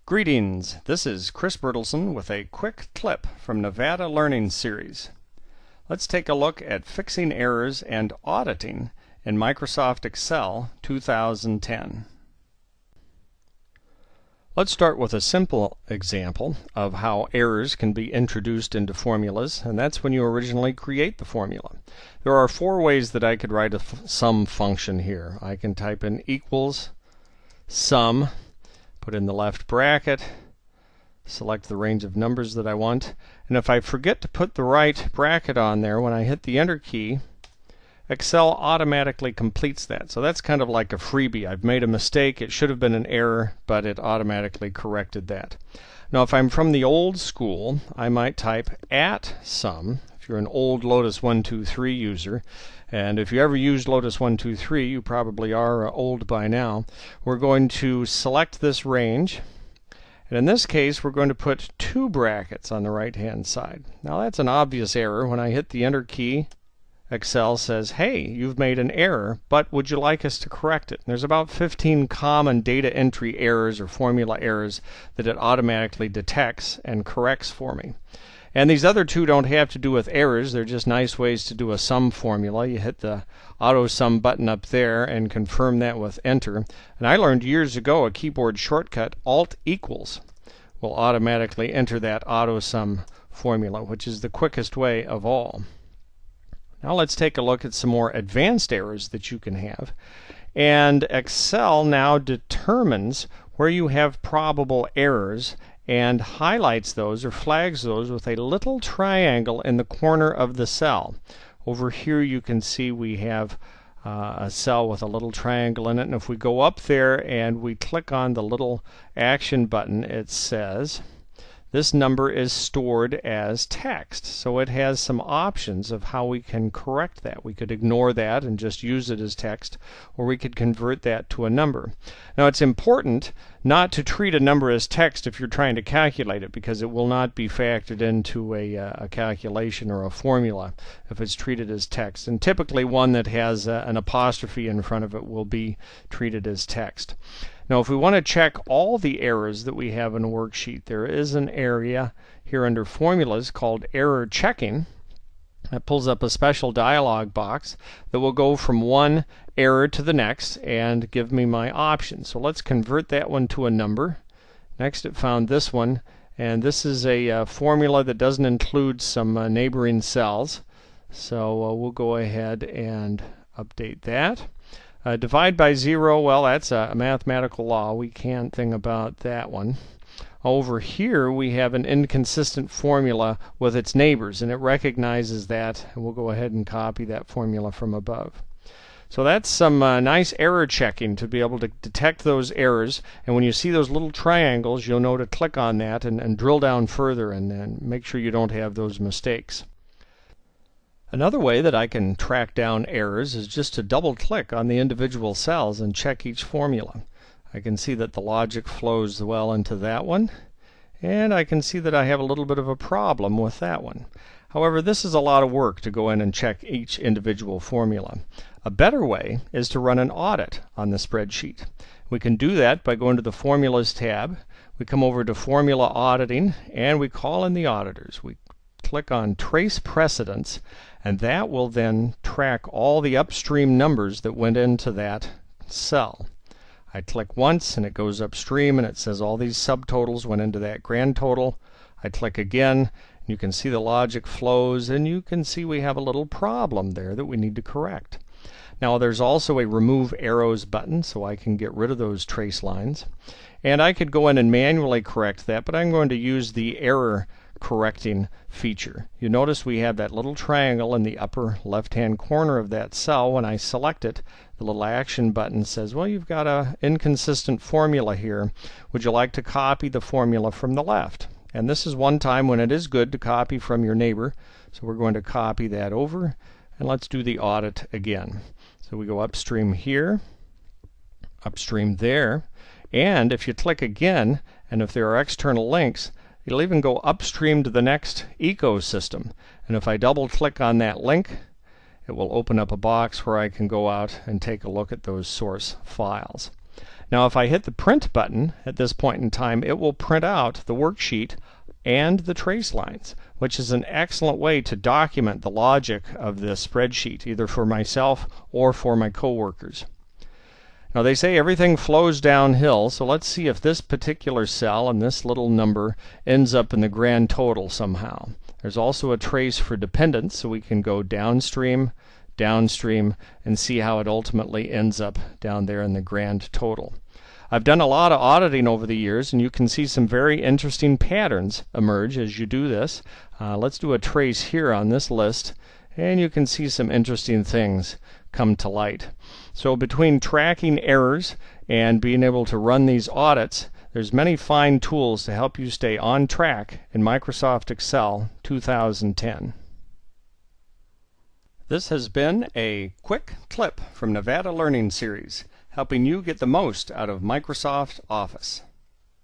Greetings, this is Chris Bertelson with a quick clip from Nevada Learning Series. Let's take a look at fixing errors and auditing in Microsoft Excel 2010. Let's start with a simple example of how errors can be introduced into formulas, and that's when you originally create the formula. There are four ways that I could write a sum function here. I can type in equals sum, put in the left bracket, select the range of numbers that I want, and if I forget to put the right bracket on there, when I hit the enter key, Excel automatically completes that. So that's kind of like a freebie. I've made a mistake, it should have been an error, but it automatically corrected that. Now if I'm from the old school, I might type @sum, if you're an old Lotus 1-2-3 user, and if you ever used Lotus 1-2-3, you probably are old by now. We're going to select this range, and in this case we're going to put two brackets on the right hand side. Now that's an obvious error. When I hit the enter key, Excel says, hey, you've made an error, but would you like us to correct it? And there's about 15 common data entry errors or formula errors that it automatically detects and corrects for me. And these other two don't have to do with errors, they're just nice ways to do a sum formula. You hit the auto sum button up there and confirm that with enter. And I learned years ago a keyboard shortcut, Alt equals, will automatically enter that auto sum formula, which is the quickest way of all. Now let's take a look at some more advanced errors that you can have. And Excel now determines where you have probable errors and highlights those or flags those with a little triangle in the corner of the cell. Over here you can see we have a cell with a little triangle in it, and if we go up there and we click on the little action button, it says this number is stored as text. So it has some options of how we can correct that. We could ignore that and just use it as text, or we could convert that to a number. Now it's important not to treat a number as text if you're trying to calculate it, because it will not be factored into a calculation or a formula if it's treated as text. And typically one that has an apostrophe in front of it will be treated as text. Now if we want to check all the errors that we have in a worksheet, there is an area here under formulas called error checking. That pulls up a special dialog box that will go from one error to the next and give me my options. So let's convert that one to a number. Next it found this one, and this is a formula that doesn't include some neighboring cells. So we'll go ahead and update that. Divide by 0, well, that's a mathematical law. We can't think about that one. Over here we have an inconsistent formula with its neighbors, and it recognizes that, and we'll go ahead and copy that formula from above. So that's some nice error checking to be able to detect those errors, and when you see those little triangles you'll know to click on that and drill down further and make sure you don't have those mistakes. Another way that I can track down errors is just to double click on the individual cells and check each formula. I can see that the logic flows well into that one, and I can see that I have a little bit of a problem with that one. However, this is a lot of work to go in and check each individual formula. A better way is to run an audit on the spreadsheet. We can do that by going to the Formulas tab. We come over to Formula Auditing, and we call in the auditors. We click on Trace Precedence, and that will then track all the upstream numbers that went into that cell. I click once and it goes upstream and it says all these subtotals went into that grand total. I click again, you can see the logic flows, and you can see we have a little problem there that we need to correct. Now there's also a remove arrows button, so I can get rid of those trace lines, and I could go in and manually correct that, but I'm going to use the error correcting feature. You notice we have that little triangle in the upper left hand corner of that cell. When I select it, the little action button says, well, you've got an inconsistent formula here. Would you like to copy the formula from the left? And this is one time when it is good to copy from your neighbor. So we're going to copy that over, and let's do the audit again. So we go upstream here, upstream there, and if you click again, and if there are external links, it'll even go upstream to the next ecosystem. And if I double click on that link, it will open up a box where I can go out and take a look at those source files. Now if I hit the print button at this point in time, it will print out the worksheet and the trace lines, which is an excellent way to document the logic of this spreadsheet, either for myself or for my coworkers. Now they say everything flows downhill, so let's see if this particular cell and this little number ends up in the grand total somehow. There's also a trace for dependence, so we can go downstream, downstream, and see how it ultimately ends up down there in the grand total. I've done a lot of auditing over the years, and you can see some very interesting patterns emerge as you do this. Let's do a trace here on this list, and you can see some interesting things come to light. So between tracking errors and being able to run these audits, there's many fine tools to help you stay on track in Microsoft Excel 2010. This has been a quick clip from Nevada Learning Series, helping you get the most out of Microsoft Office.